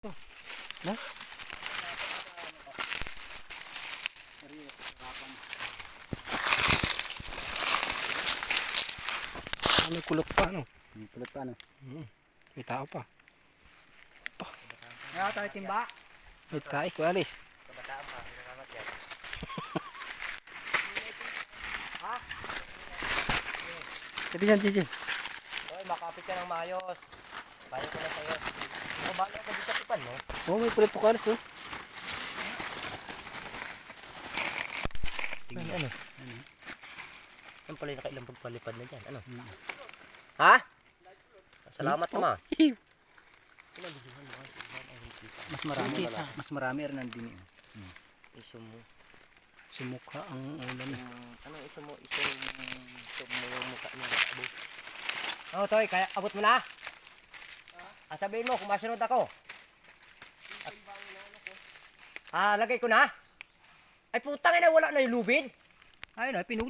Na? Ano kulot pa no? Kulot pa ano? May tao pa. Nga tayo timba. May tayo ko alis. Kabataan pa, nakakat yan. Sabi dyan, Gigi. Hoy, makapit ka ng maayos. Payo ko na sa'yo. Mabali ako dito sa tipan mo. Oh, may kulot pa ko alis oh. Ano? Yan pala yung nakailang pagpalipad na dyan. Ano? Ha? Salamat naman. Mas marami rin nandun yun. Iso mo. Sumukha ang ulan. Ano iso mo? Iso mo yung mukha niya. Oh, Toy, kaya abot mo na? Sabihin mo kung masunod ako. Lagay ko na? Ay putang ina, wala na yung lubid. Ayun na, pinuli.